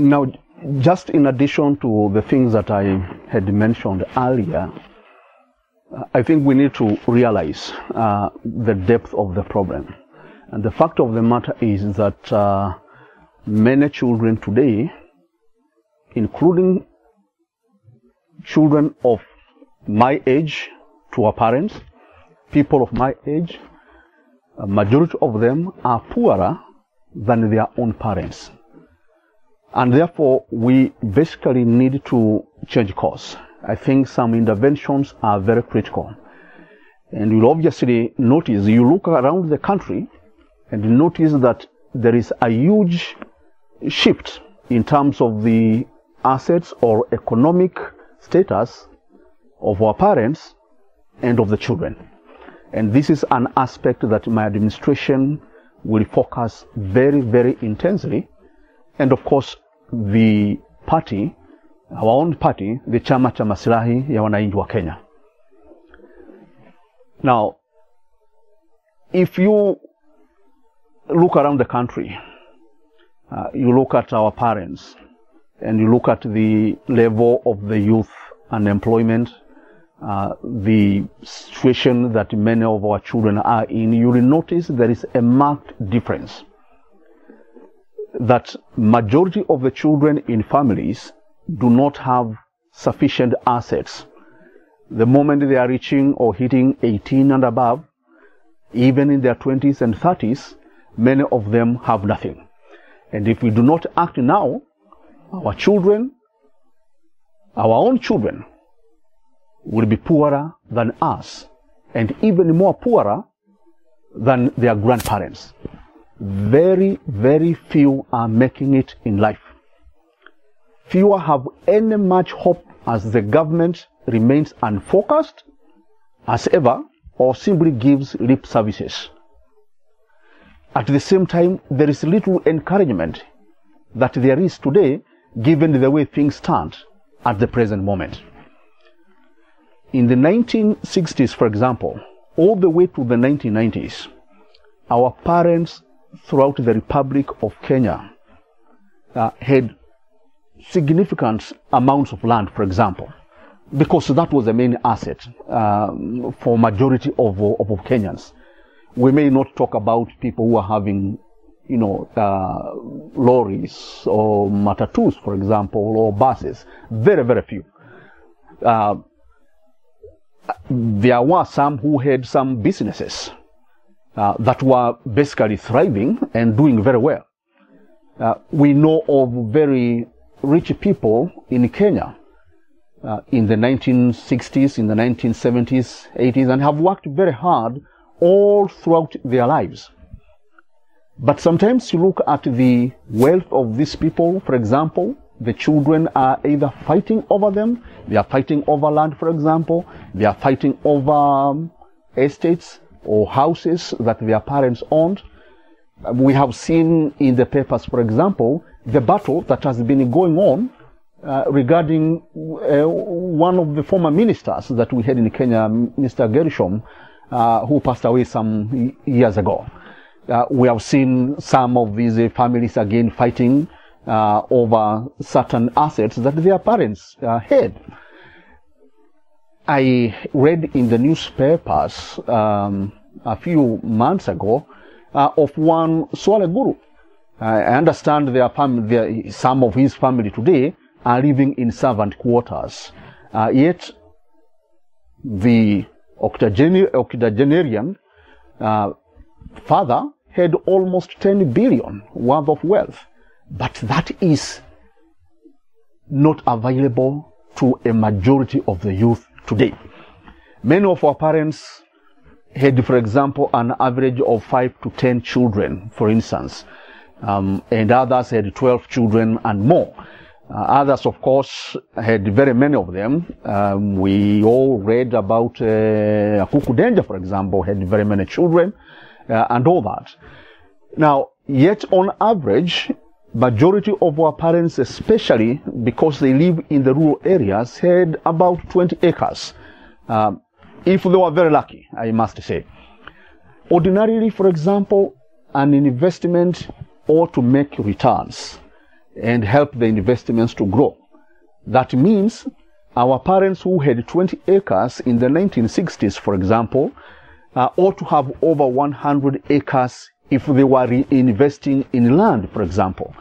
Now, just in addition to the things that I had mentioned earlier, I think we need to realize the depth of the problem. And the fact of the matter is that many children today, including children of my age to our parents, people of my age, a majority of them are poorer than their own parents. And therefore, we basically need to change course. I think some interventions are very critical. And you'll obviously notice, you look around the country and you notice that there is a huge shift in terms of the assets or economic status of our parents and of the children. And this is an aspect that my administration will focus very, very intensely. And of course, the party, our own party, the Chama cha Maslahi ya Wananchi wa Kenya. Now, if you look around the country, you look at our parents, and you look at the level of the youth unemployment, the situation that many of our children are in, you will notice there is a marked difference. That majority of the children in families do not have sufficient assets. The moment they are reaching or hitting 18 and above, even in their 20s and 30s, many of them have nothing. And if we do not act now, our children, our own children, will be poorer than us, and even more poorer than their grandparents. Very, very few are making it in life. Fewer have any much hope as the government remains unfocused as ever or simply gives lip services. At the same time, there is little encouragement that there is today given the way things stand at the present moment. In the 1960s, for example, all the way to the 1990s, our parents throughout the Republic of Kenya had significant amounts of land, for example, because that was the main asset for majority of Kenyans. We may not talk about people who are having, lorries or matatus, for example, or buses. Very, very few. There were some who had some businesses that were basically thriving and doing very well. We know of very rich people in Kenya in the 1960s, in the 1970s, 80s, and have worked very hard all throughout their lives. But sometimes you look at the wealth of these people, for example, the children are either fighting over them, they are fighting over land, for example, they are fighting over estates or houses that their parents owned. We have seen in the papers, for example, the battle that has been going on regarding one of the former ministers that we had in Kenya, Mr. Gershom, who passed away some years ago. We have seen some of these families again fighting over certain assets that their parents had. I read in the newspapers a few months ago of one Swale Guru. I understand their family, some of his family today are living in servant quarters. Yet the octogenarian father had almost 10 billion worth of wealth. But that is not available to a majority of the youth today. Many of our parents had, for example, an average of 5 to 10 children, for instance, and others had 12 children and more. Others, of course, had very many of them. We all read about Akuku Denja, for example, had very many children, and all that. Now, yet on average, majority of our parents, especially because they live in the rural areas, had about 20 acres. If they were very lucky, I must say. Ordinarily, for example, an investment ought to make returns. and help the investments to grow. That means our parents who had 20 acres in the 1960s, for example, ought to have over 100 acres if they were reinvesting in land, for example.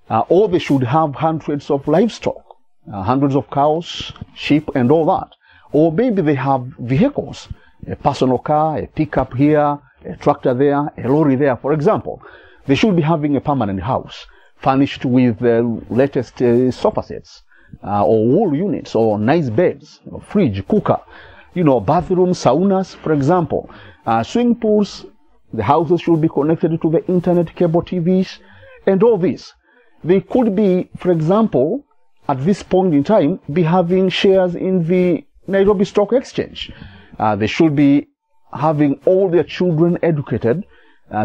Or they should have hundreds of livestock, hundreds of cows, sheep, and all that. Or maybe they have vehicles, a personal car, a pickup here, a tractor there, a lorry there, for example. They should be having a permanent house, furnished with the latest sofa sets, or wall units, or nice beds, or fridge, cooker, bathrooms, saunas, for example. Swimming pools, the houses should be connected to the internet, cable TVs, and all this. They could be, for example, at this point in time, be having shares in the Nairobi Stock Exchange. They should be having all their children educated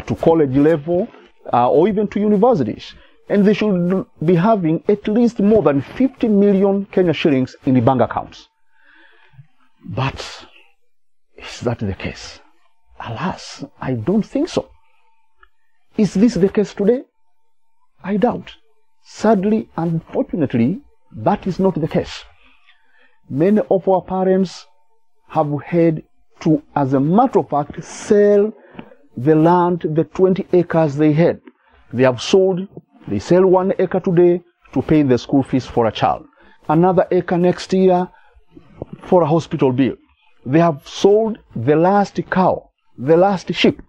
to college level or even to universities. And they should be having at least more than 50 million Kenya shillings in the bank accounts. But is that the case? Alas, I don't think so. Is this the case today? I doubt. Sadly, unfortunately, that is not the case. Many of our parents have had to, as a matter of fact, sell the land, the 20 acres they had. They have sold, they sell 1 acre today to pay the school fees for a child. Another acre next year for a hospital bill. They have sold the last cow, the last sheep,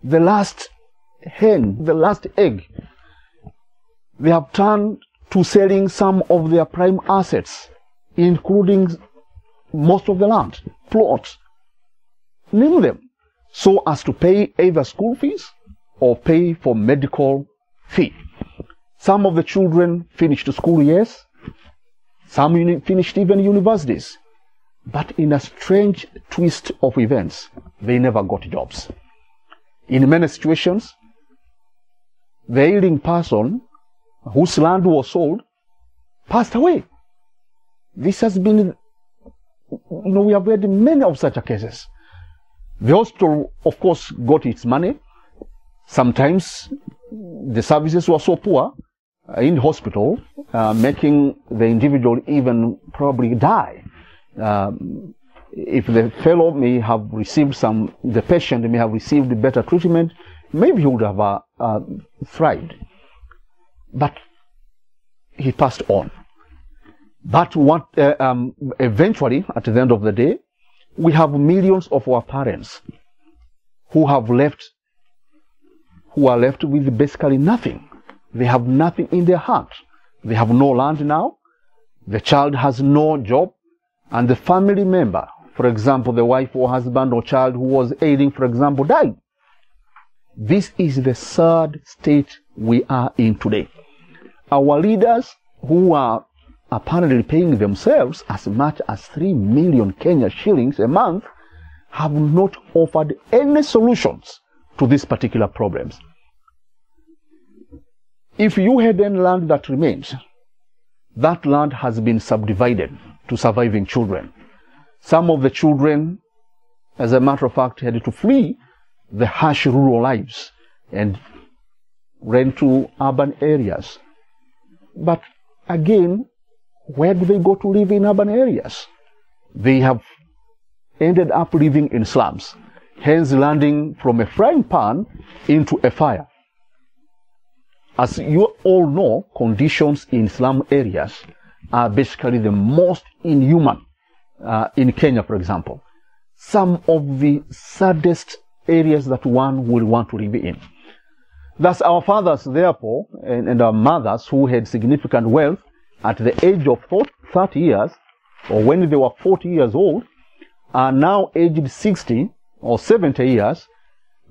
the last hen, the last egg. They have turned to selling some of their prime assets, including most of the land, plots, name them, so as to pay either school fees or pay for medical fee. Some of the children finished school, yes. Some finished even universities. But in a strange twist of events, they never got jobs. In many situations, the ailing person whose land was sold passed away. This has been, we have had many of such cases. The hospital, of course, got its money. Sometimes the services were so poor in hospital, making the individual even probably die. If the fellow may have received the patient may have received better treatment, maybe he would have thrived. But he passed on. But eventually, at the end of the day, we have millions of our parents who are left with basically nothing. They have nothing in their heart. They have no land now. The child has no job. And the family member, for example, the wife or husband or child who was ailing, for example, died. This is the sad state we are in today. Our leaders, who are apparently paying themselves as much as 3 million Kenya shillings a month, have not offered any solutions to these particular problems. If you had any land that remains, that land has been subdivided to surviving children. Some of the children, as a matter of fact, had to flee the harsh rural lives and ran to urban areas. But again, where do they go to live in urban areas? They have ended up living in slums, hence landing from a frying pan into a fire. As you all know, conditions in slum areas are basically the most inhuman in Kenya, for example. Some of the saddest areas that one will want to live in. Thus, our fathers, therefore, and our mothers who had significant wealth at the age of 30 years, or when they were 40 years old, are now aged 60 or 70 years.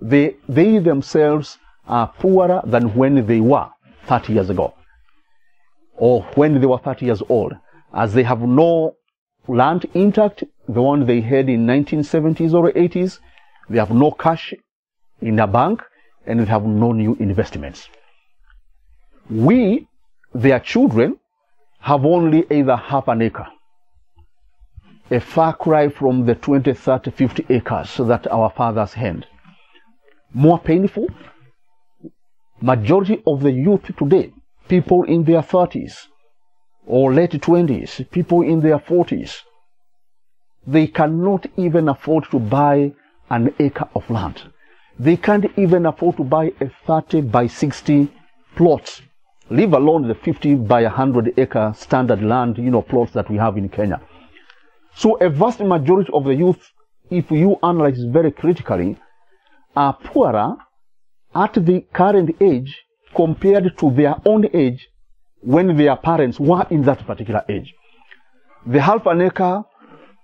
They themselves are poorer than when they were 30 years ago, or when they were 30 years old, as they have no land intact, the one they had in 1970s or 80s. They have no cash in a bank, and they have no new investments. We, their children, have only either half an acre, a far cry from the 20, 30, 50 acres that our fathers had. More painful, majority of the youth today people in their 30s or late 20s, people in their 40s, they cannot even afford to buy an acre of land. They can't even afford to buy a 30 by 60 plot, leave alone the 50 by 100 acre standard land, plots that we have in Kenya. So a vast majority of the youth, if you analyze very critically, are poorer at the current age compared to their own age when their parents were in that particular age. The half an acre,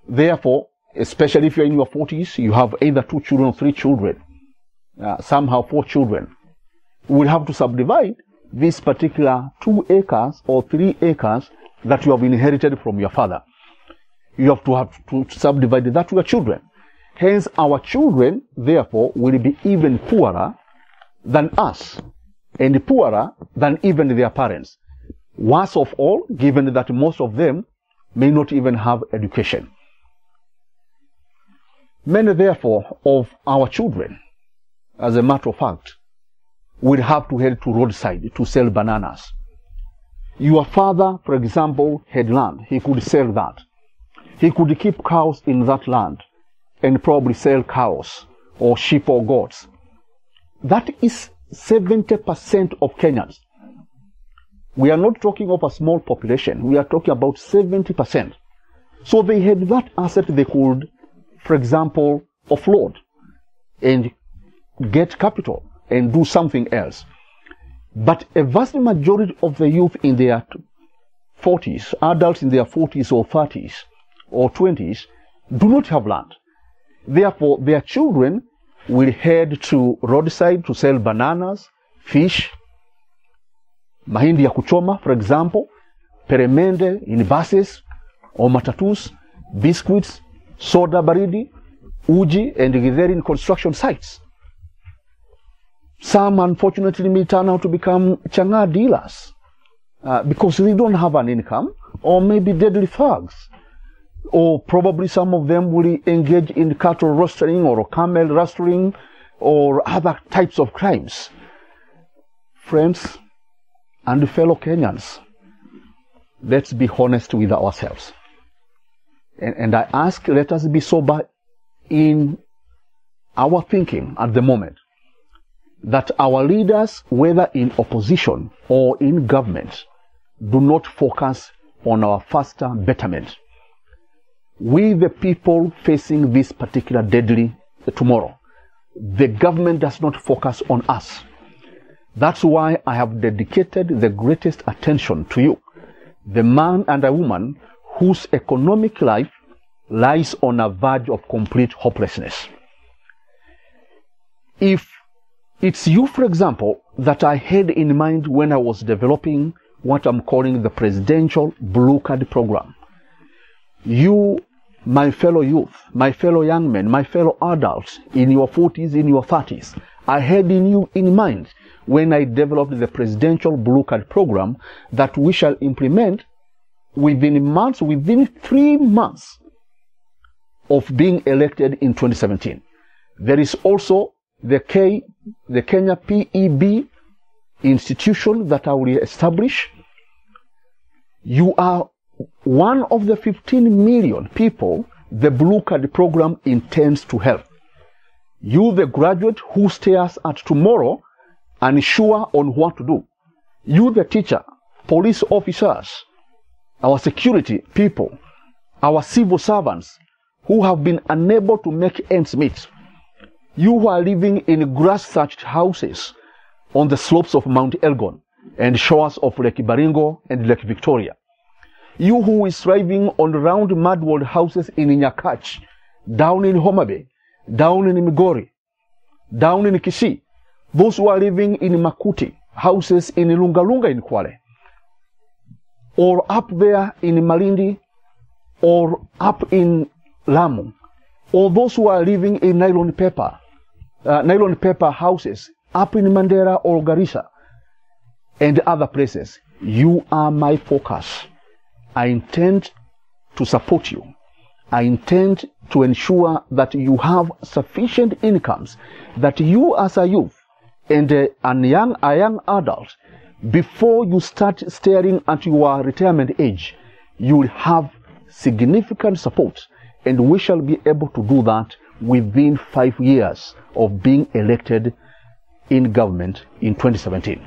therefore, especially if you're in your 40s, you have either 2 children or 3 children, somehow 4 children, you will have to subdivide this particular 2 acres or 3 acres that you have inherited from your father. You have to subdivide that to your children. Hence, our children, therefore, will be even poorer than us and poorer than even their parents. Worst of all, given that most of them may not even have education. Many, therefore, of our children, as a matter of fact, will have to head to roadside to sell bananas. Your father, for example, had land. He could sell that. He could keep cows in that land and probably sell cows or sheep or goats. That is 70% of Kenyans. We are not talking of a small population. We are talking about 70%. So they had that asset they could, for example, offload and get capital and do something else. But a vast majority of the youth in their 40s, adults in their 40s or 30s or 20s, do not have land. Therefore, their children will head to roadside to sell bananas, fish, mahindi ya kuchoma, for example, peremende in buses or matatus, biscuits, soda baridi, uji, and githeri in construction sites. Some, unfortunately, may turn out to become changa dealers because they don't have an income, or maybe deadly thugs. Or probably some of them will engage in cattle rustling or camel rustling or other types of crimes. Friends and fellow Kenyans, let's be honest with ourselves. And I ask, let us be sober in our thinking at the moment, that our leaders, whether in opposition or in government, do not focus on our faster betterment. We, the people facing this particular deadly tomorrow, the government does not focus on us. That's why I have dedicated the greatest attention to you, the man and a woman whose economic life lies on a verge of complete hopelessness. If it's you, for example, that I had in mind when I was developing what I'm calling the Presidential Blue Card Program, you, my fellow youth, my fellow young men, my fellow adults in your 40s, in your 30s, I had you in mind when I developed the Presidential Blue Card Program that we shall implement within months, within 3 months of being elected in 2017. There is also the Kenya PEB institution that I will establish. You are one of the 15 million people the Blue Card Program intends to help. You, the graduate who stares at tomorrow unsure on what to do. You, the teacher, police officers, our security people, our civil servants who have been unable to make ends meet. You who are living in grass-thatched houses on the slopes of Mount Elgon and shores of Lake Baringo and Lake Victoria. You who is thriving on round mud-walled houses in Nyakach, down in Homa Bay, down in Migori, down in Kisii. Those who are living in Makuti, houses in Lungalunga in Kwale, or up there in Malindi, or up in Lamu, or those who are living in nylon paper houses up in Mandera or Garissa, and other places. You are my focus. I intend to support you. I intend to ensure that you have sufficient incomes, that you as a youth and a young adult before you start staring at your retirement age, you will have significant support, and we shall be able to do that within 5 years of being elected in government in 2017.